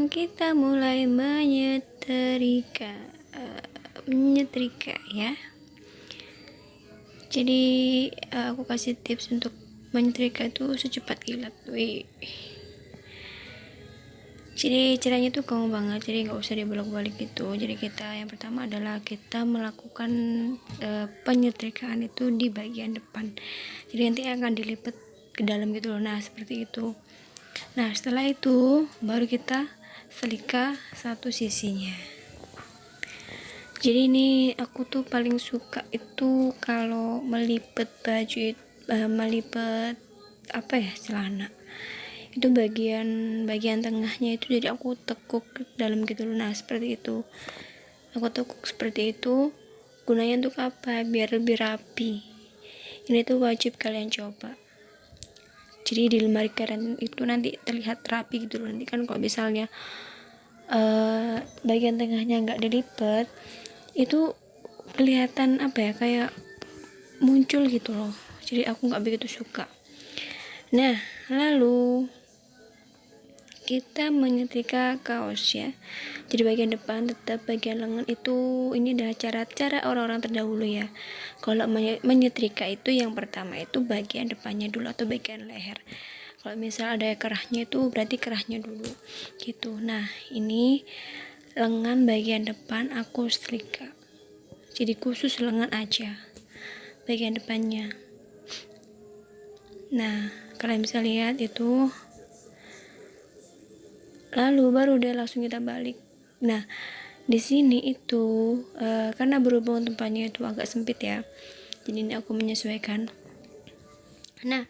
sekarang kita mulai menyetrika ya. Jadi aku kasih tips untuk menyetrika itu secepat kilat. Jadi caranya tuh gampang banget, jadi nggak usah dibolak-balik gitu. Jadi kita yang pertama adalah kita melakukan penyetrikaan itu di bagian depan. Jadi nanti akan dilipat ke dalam gitu loh. Nah seperti itu. Nah setelah itu baru kita selika satu sisinya. Jadi ini aku tuh paling suka itu kalau melipet baju, melipet celana. Itu bagian tengahnya itu, jadi aku tekuk dalam gitu loh. Nah seperti itu, aku tekuk seperti itu. Gunanya untuk apa? Biar lebih rapi. Ini tuh wajib kalian coba. Jadi di lemari kalian itu nanti terlihat rapi gitu loh. Nanti kan kalau misalnya bagian tengahnya nggak dilipat, itu kelihatan kayak muncul gitu loh. Jadi aku nggak begitu suka. Nah lalu kita menyetrika kaos ya. Jadi bagian depan tetap, bagian lengan itu ini adalah cara orang-orang terdahulu ya. Kalau menyetrika itu yang pertama itu bagian depannya dulu atau bagian leher. Kalau misal ada kerahnya itu berarti kerahnya dulu gitu. Nah ini lengan bagian depan aku setrika. Jadi khusus lengan aja bagian depannya. Nah kalian bisa lihat itu. Lalu baru deh langsung kita balik. Nah di sini itu karena berhubung tempatnya itu agak sempit ya, jadi ini aku menyesuaikan. Nah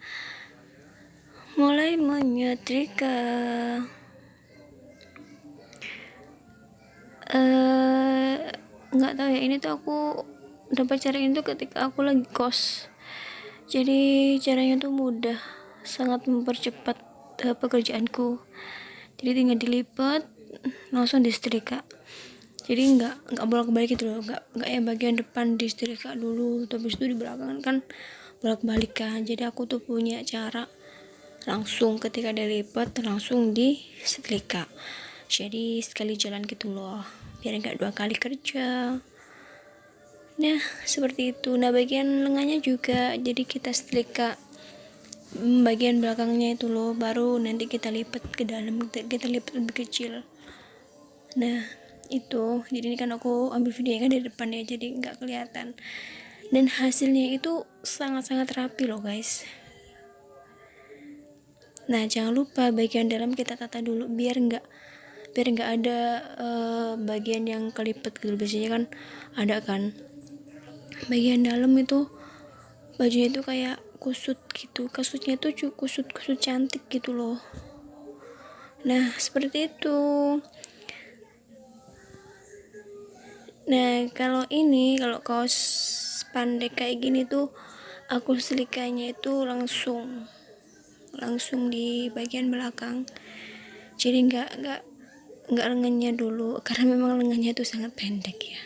mulai menyetrika nggak tahu ya, ini tuh aku dapat cara ini tuh ketika aku lagi kos. Jadi caranya tuh mudah, sangat mempercepat pekerjaanku. Jadi tinggal dilipat langsung disetrika. Jadi nggak bolak-balik gitu loh, nggak yang bagian depan disetrika dulu terus itu di belakang kan bolak-balik kan. Jadi aku tuh punya cara langsung ketika dilipat langsung disetrika. Jadi sekali jalan gitu loh, biar nggak 2 kali kerja. Nah seperti itu. Nah bagian lengannya juga jadi kita setrika bagian belakangnya itu loh, baru nanti kita lipat ke dalam, kita lipat lebih kecil. Nah itu, jadi ini kan aku ambil videonya kan dari depan ya, jadi nggak kelihatan, dan hasilnya itu sangat-sangat rapi loh guys. Nah jangan lupa bagian dalam kita tata dulu biar nggak ada bagian yang kelipet gitu. Biasanya kan ada kan bagian dalam itu bajunya itu kayak kusut gitu, kusutnya tuh kusut cantik gitu loh. Nah seperti itu. Nah kalau kaos pendek kayak gini tuh aku selikanya itu langsung di bagian belakang. Jadi nggak lengannya dulu, karena memang lengannya itu sangat pendek ya.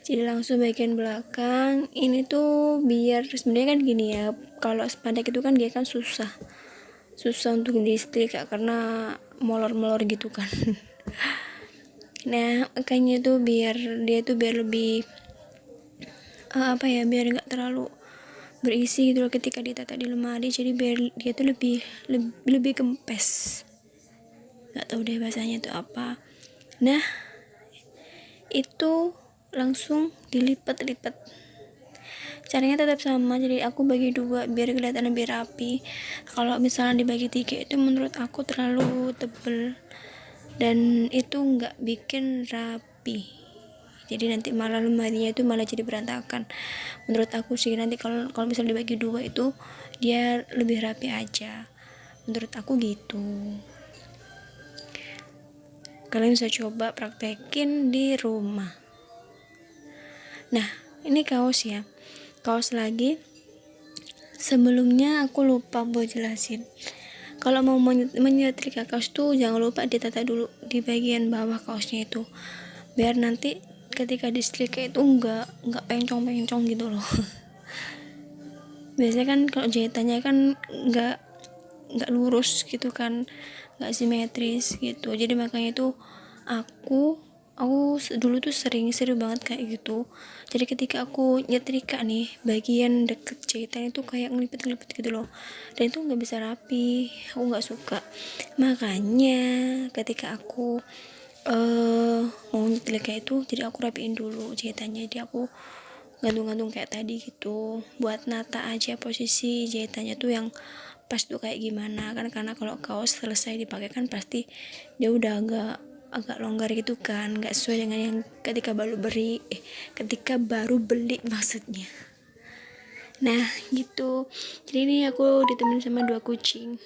Jadi langsung bagian belakang. Ini tuh biar sebenarnya kan gini ya, kalau sepandek itu kan dia kan susah untuk disetrika karena molor gitu kan. Nah makanya tuh biar lebih biar nggak terlalu berisi gitu loh ketika ditata di lemari. Jadi biar dia tuh lebih kempes, nggak tahu deh bahasanya itu apa. Nah itu langsung dilipat. Caranya tetap sama, jadi aku bagi 2 biar kelihatan lebih rapi. Kalau misalnya dibagi 3 itu menurut aku terlalu tebel dan itu nggak bikin rapi. Jadi nanti malah lemarinya itu malah jadi berantakan. Menurut aku sih nanti kalau misalnya dibagi 2 itu dia lebih rapi aja. Menurut aku gitu. Kalian bisa coba praktekin di rumah. Nah ini kaos ya, kaos lagi. Sebelumnya aku lupa buat jelasin, kalau mau menyetrika kaos tuh jangan lupa ditata dulu di bagian bawah kaosnya itu, biar nanti ketika disetrika itu enggak pencong gitu loh. Biasanya kan kalau jahitannya kan enggak lurus gitu kan, nggak simetris gitu. Jadi makanya itu aku dulu tuh sering banget kayak gitu. Jadi ketika aku nyetrika nih, bagian deket jahitan itu kayak ngelipet gitu loh, dan itu nggak bisa rapi, aku nggak suka. Makanya ketika aku mau nyetrika itu, jadi aku rapiin dulu jahitannya. Jadi aku gantung-gantung kayak tadi gitu, buat nata aja posisi jahitannya tuh yang pas tuh kayak gimana kan, karena kalau kaos selesai dipakai kan pasti dia udah agak longgar gitu kan, nggak sesuai dengan yang ketika baru beli maksudnya. Nah gitu, jadi ini aku ditemenin sama 2 kucing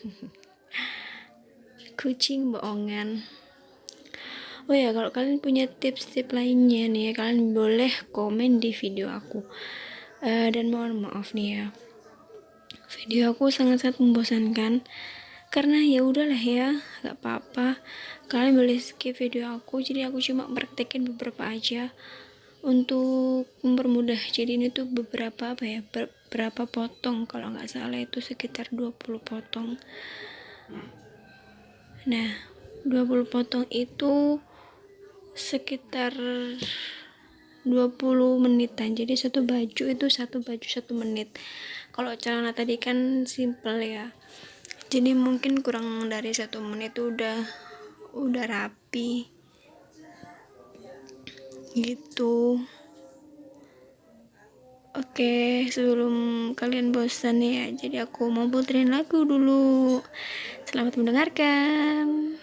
kucing bohongan. Oh ya, kalau kalian punya tips-tips lainnya nih, kalian boleh komen di video aku. Dan mohon maaf nih ya, video aku sangat-sangat membosankan, karena ya udahlah ya, gak apa-apa, kalian boleh skip video aku. Jadi aku cuma praktekin beberapa aja untuk mempermudah. Jadi ini tuh beberapa beberapa potong, kalau nggak salah itu sekitar 20 potong. Nah 20 potong itu sekitar 20 menitan. Jadi satu baju 1 menit. Kalau celana tadi kan simple ya, jadi mungkin kurang dari 1 menit itu udah rapi gitu. Oke, sebelum kalian bosan ya, jadi aku mau puterin lagu dulu. Selamat mendengarkan.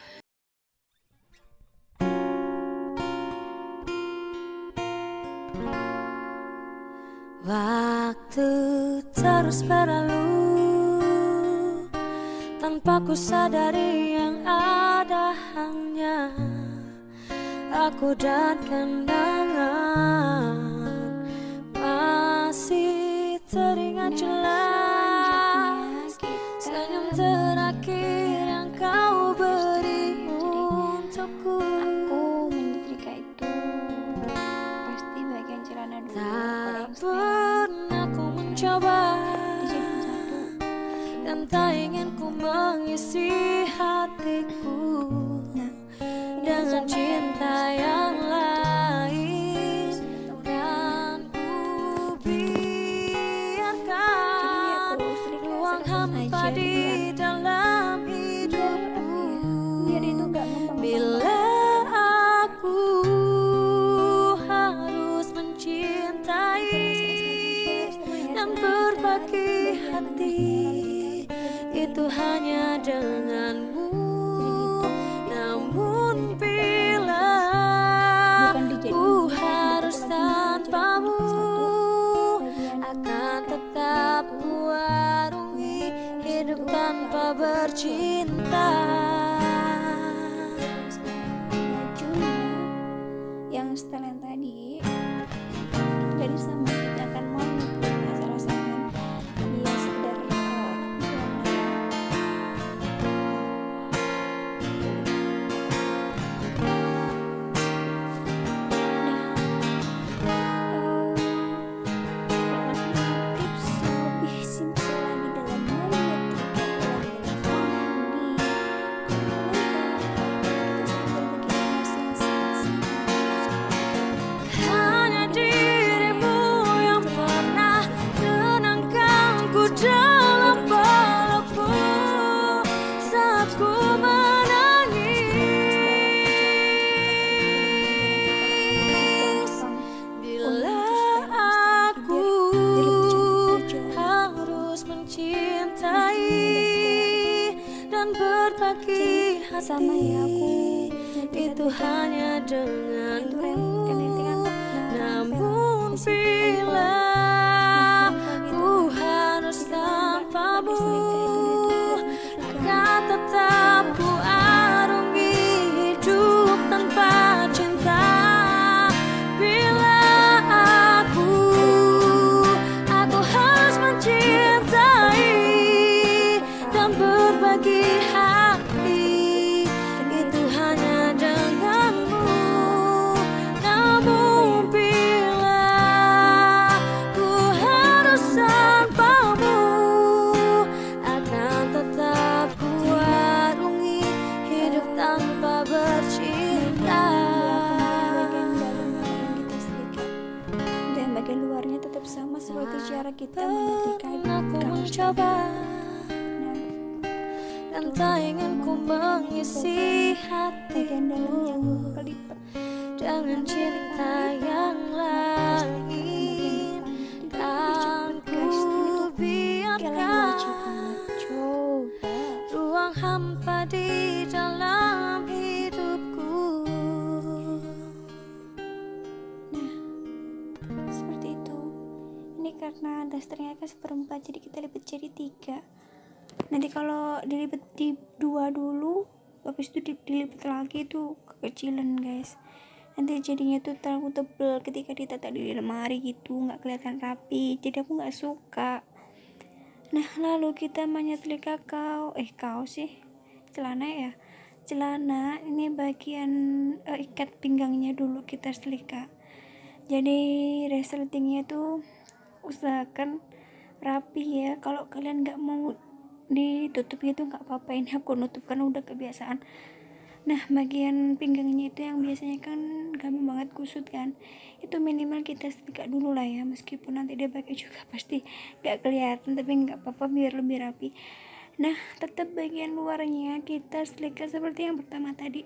Waktu terus berlalu tanpa ku sadari yang ada hanya aku dan kenangan. Masih teringat jelas senyum terakhir yang kau beri untukku. Aku menyetrika itu pasti bagian celana dulu. Tak pernah ku mencoba, dan tak ingin ku mengisi hatiku dengan cinta yang lain, dan ku biarkan ruang hampa di dalam hidupku. Bila aku harus mencintai dan berbagi hati, itu hanya denganmu. Namun bila ku harus tanpamu, akan tetap ku arungi hidup tanpa bercinta. Bajunya yang setelan tadi jadi sama, kita akan mau rasakan dia sekedar tips lebih simpel lagi dalam menyetrika Hanya dirimu yang pernah tenangkanku dalam pelukku saat ku menangis. Bila aku harus mencintai dan berbagi sama ya, hati, itu hanya denganmu. Namun bila ku harus tanpamu, akan tetap ku arungi hidup tanpa cinta. Bila aku harus mencintai dan berbagi hati, itu hanya denganmu. Namun bila kita menyetrika Aku kaos mencoba nah dan tak ingin ku mengisi bagian dalam yang hatiku kelipet dengan cinta yang lain. Dan ku kalian wajib biarkan banget coba. ruang hampa di dalam hidupku. Nah seperti itu. Ini karena dasternya kan 1/4, jadi kita lipat jadi 3. Nanti kalau dilipat di 2 dulu, habis itu dilipat lagi itu kekecilan guys. Nanti jadinya tuh terlalu tebel ketika ditaruh di lemari gitu, nggak kelihatan rapi. Jadi aku nggak suka. Nah lalu kita menyetrika kaos sih, celana ya. Celana ini bagian ikat pinggangnya dulu kita setrika. Jadi resletingnya tuh usahakan rapi ya. Kalau kalian nggak mau ditutup gitu nggak apa-apa, ini aku nutup karena udah kebiasaan. Nah bagian pinggangnya itu yang biasanya kan gampang banget kusut kan, itu minimal kita setrika dulu lah ya, meskipun nanti dia pakai juga pasti nggak kelihatan, tapi nggak apa-apa biar lebih rapi. Nah tetap bagian luarnya kita setrika seperti yang pertama tadi.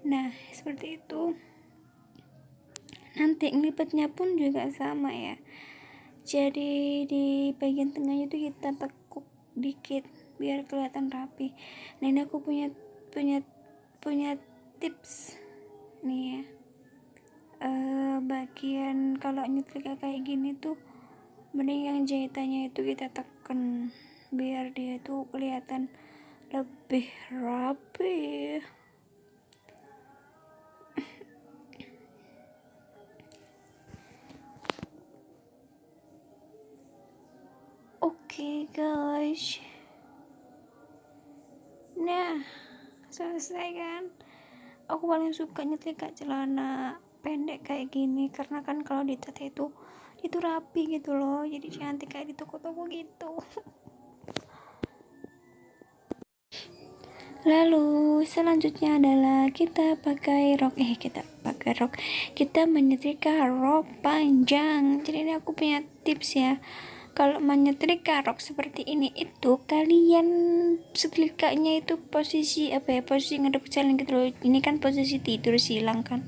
Nah seperti itu. Nanti ngelipatnya pun juga sama ya, jadi di bagian tengahnya itu kita tekuk dikit biar kelihatan rapi. Nah ini aku punya punya tips nih ya. Bagian kalau nyetrika kayak gini tuh mending yang jahitannya itu kita tekan biar dia tuh kelihatan lebih rapi. Oke guys, nah selesai kan. Aku paling suka nyetrika celana pendek kayak gini karena kan kalau ditata itu rapi gitu loh, jadi cantik kayak di toko-toko gitu. Lalu selanjutnya adalah kita pakai rok, kita menyetrika rok panjang. Jadi ini aku punya tips ya, kalau menyetrika rok seperti ini itu kalian setrikanya itu posisi posisi ngadep ke celana gitu loh. Ini kan posisi tidur silang kan,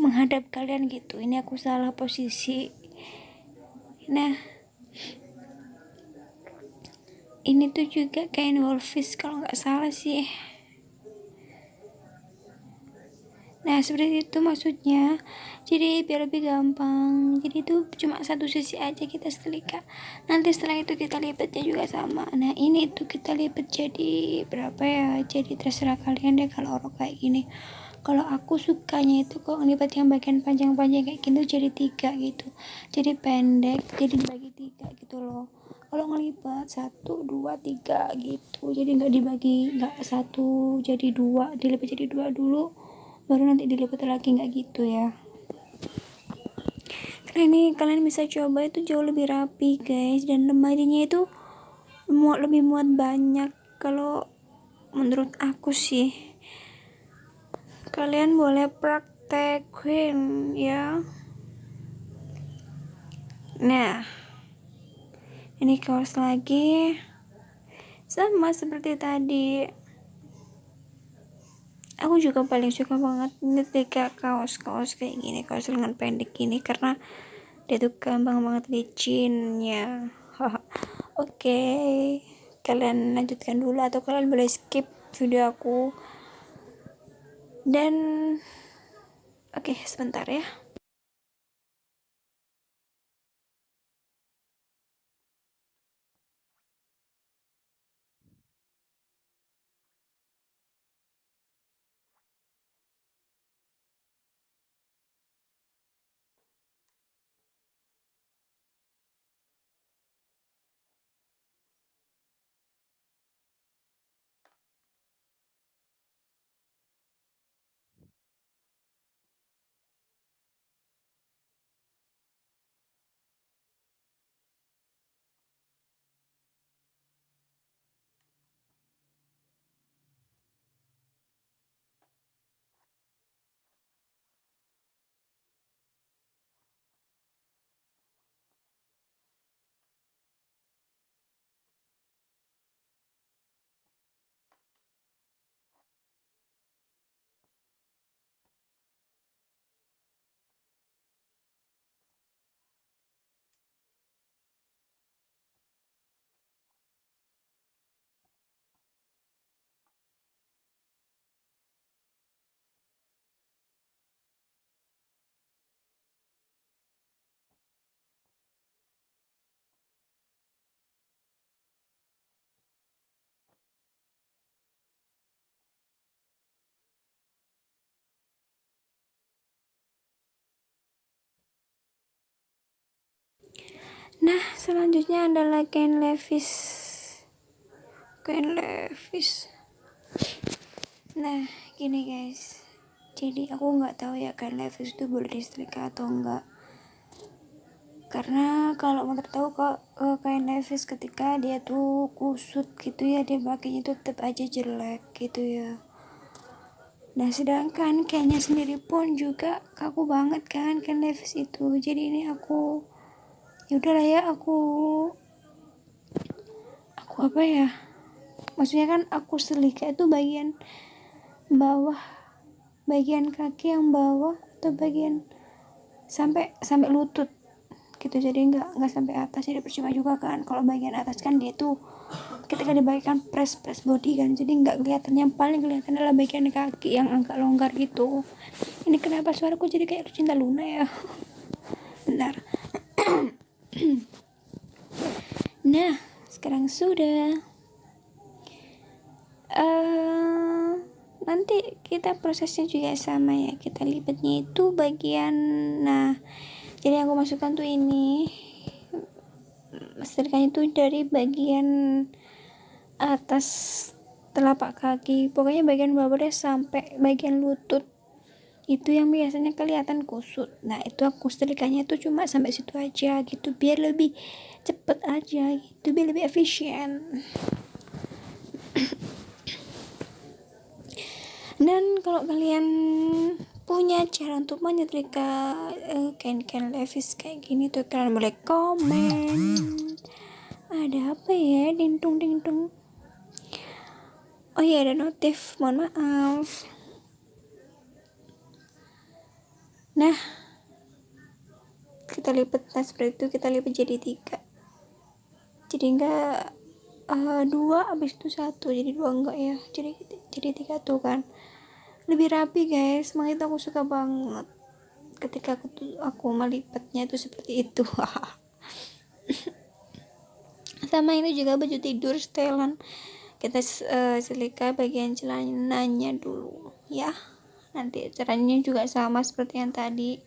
menghadap kalian gitu. Ini aku salah posisi. Nah ini tuh juga kain wolfish kalau nggak salah sih. Nah seperti itu maksudnya, jadi biar lebih gampang. Jadi itu cuma satu sisi aja kita setrika, nanti setelah itu kita lipatnya juga sama. Nah ini tuh kita lipat jadi berapa ya, jadi terserah kalian deh kalau rok kayak gini. Kalau aku sukanya itu kok lipat yang bagian panjang-panjang kayak gitu jadi 3 gitu, jadi pendek, jadi dibagi 3 gitu loh. Kalau ngelipat 1, 2, 3 gitu, jadi nggak dibagi, nggak 1 jadi 2, dilipat jadi 2 dulu baru nanti dilipat lagi, nggak gitu ya. Karena ini kalian bisa coba, itu jauh lebih rapi guys, dan lemarinya itu lebih muat banyak kalau menurut aku sih. Kalian boleh praktekin ya. Nah ini kaos lagi sama seperti tadi. Aku juga paling suka banget nyetrika kaos kayak gini, kaos lengan pendek gini, karena dia tuh gampang banget licinnya. Oke, kalian lanjutkan dulu atau kalian boleh skip video aku. Dan oke, sebentar ya. Nah, selanjutnya adalah kain levis. Nah, gini guys, jadi aku nggak tahu ya kain levis itu boleh disetrika atau enggak. Karena kalau menurut tahu kok kain levis ketika dia tuh kusut gitu ya, dia pakainya tuh tetap aja jelek gitu ya. Nah, sedangkan kainnya sendiri pun juga kaku banget kan kain levis itu. Jadi ini aku ya udahlah ya, aku apa ya, maksudnya kan aku setrika itu bagian bawah, bagian kaki yang bawah atau bagian sampai lutut gitu, jadi nggak sampai atas, jadi percuma juga kan kalau bagian atas kan dia tuh ketika dibagikan press body kan, jadi nggak kelihatan. Yang paling kelihatan adalah bagian kaki yang agak longgar gitu. Ini kenapa suaraku jadi kayak Cinta Luna ya? Bentar. Nah, sekarang sudah nanti kita prosesnya juga sama ya, kita lipatnya itu bagian, nah jadi aku masukkan tuh ini setrikanya itu dari bagian atas telapak kaki, pokoknya bagian bawah deh sampai bagian lutut, itu yang biasanya kelihatan kusut. Nah, itu aku setrikanya itu cuma sampai situ aja gitu, biar lebih cepet aja gitu, biar lebih efisien. Dan kalau kalian punya cara untuk menyetrika kain-kain levis kayak gini tuh, kalian boleh komen. Ada apa ya, dingdung. Oh iya, ada notif, mohon maaf. Nah, kita lipat, nah seperti itu kita lipat jadi 3, jadi enggak 2 habis itu 1, jadi 2 enggak ya, jadi 3 tuh kan lebih rapi guys. Makanya aku suka banget ketika aku melipatnya itu seperti itu. Sama ini juga baju tidur setelan, kita selika bagian celananya dulu ya. Nanti caranya juga sama seperti yang tadi,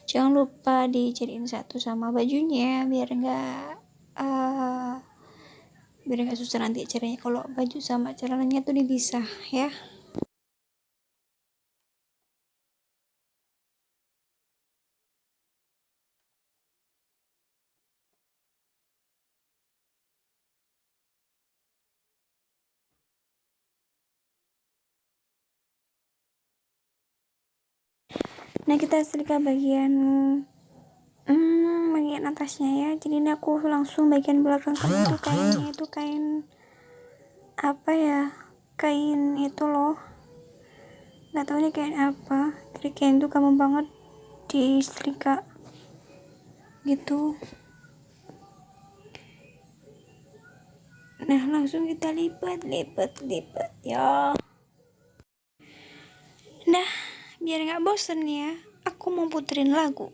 jangan lupa dijadiin satu sama bajunya biar enggak susah nanti caranya kalau baju sama celananya tuh dipisah ya. Nah, kita setrika bagian atasnya ya. Jadi ini aku langsung bagian belakang, karena itu kainnya itu kain apa ya, kain itu loh, nggak tahu ini kain apa. Jadi kain itu gampang banget disetrika gitu. Nah, langsung kita lipat ya. Nah, biar nggak bosen ya, aku mau puterin lagu.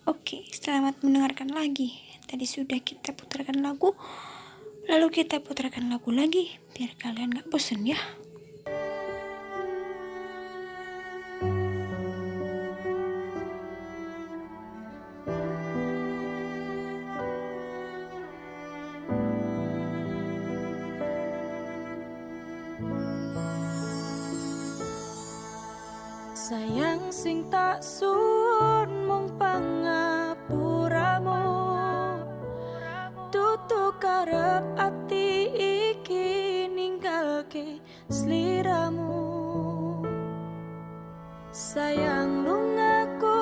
Oke, selamat mendengarkan lagi. Tadi sudah kita putarkan lagu, lalu kita putarkan lagu lagi biar kalian nggak bosen ya. Sayang sing tak suwun mung pangapuramu, tutu karep ati iki ninggalke sliramu. Sayang lungaku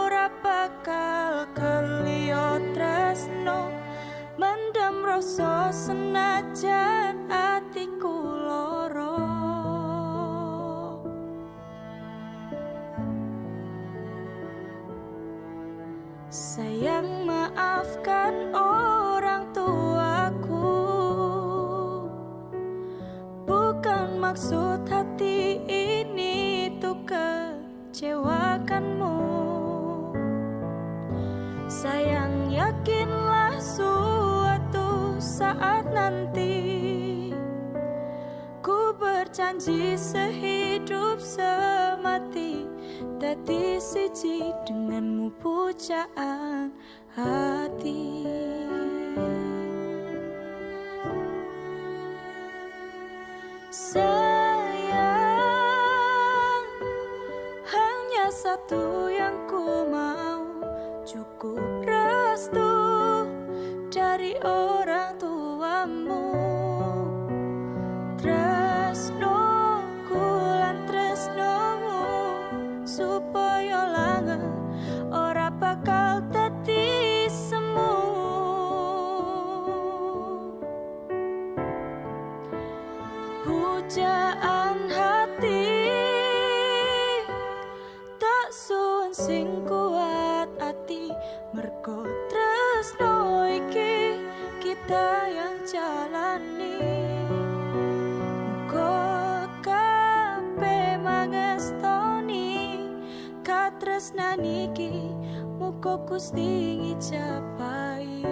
ora bakal keliyo tresno, mendem rasa senajan atiku loro. Sayang maafkan orang tuaku, bukan maksud hati ini tuh kecewakanmu. Sayang yakinlah suatu saat nanti ku berjanji sehidup semati dadi siji denganmu pujaan hati. Sayang, hanya satu yang ku mau, cukup restu dari orang tuamu. Tresnoku lan tresnomu supaya langgeng ora bakal dadi semu. Pujaan hati tak suwun sing kuat ati, mergo tresno iki kita yang jalani. Muga kabeh mangestoni katresnan iki, muga Gusti ngijabahi.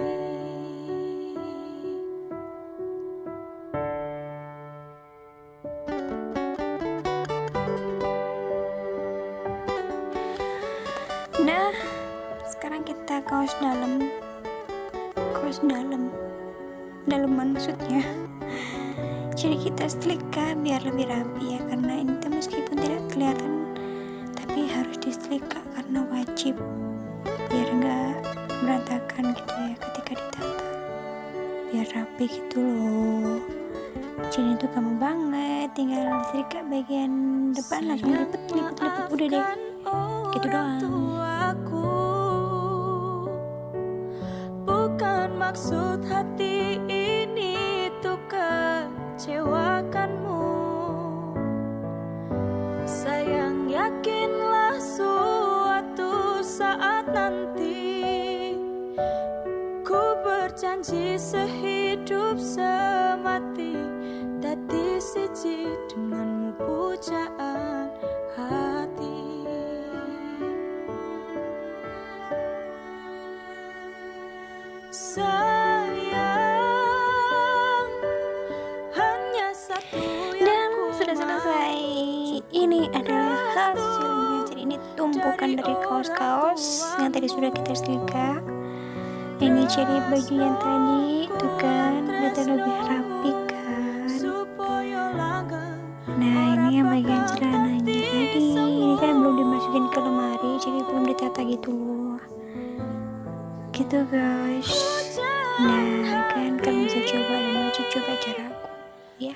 Nah, sekarang kita kaos daleman maksudnya. Jadi kita setrika biar lebih rapi ya, karena ini tuh meskipun tidak kelihatan tapi harus disetrika karena wajib, biar enggak berantakan gitu ya ketika ditata, biar rapi gitu loh. Jadi itu gampang banget, tinggal setrika bagian depan langsung lipet udah deh, gitu doang. Aku bukan maksud hati ini tuh kecewakanmu. Sayang, yakinlah suatu saat nanti ku berjanji sehidup semati dadi siji denganmu pujaan hati. Sayang, hanya satu Dan sudah selesai. Ini adalah hasilnya. Jadi ini tumpukan dari kaos-kaos yang tadi sudah kita setrika. Ini jadi baju yang tadi tuh kan udah lebih rapi kan. Nah ini yang bagian celananya tadi, ini kan belum dimasukin ke lemari, jadi belum ditata gitu loh, gitu guys. Nah kan kalian bisa coba dan wajib coba cara aku ya.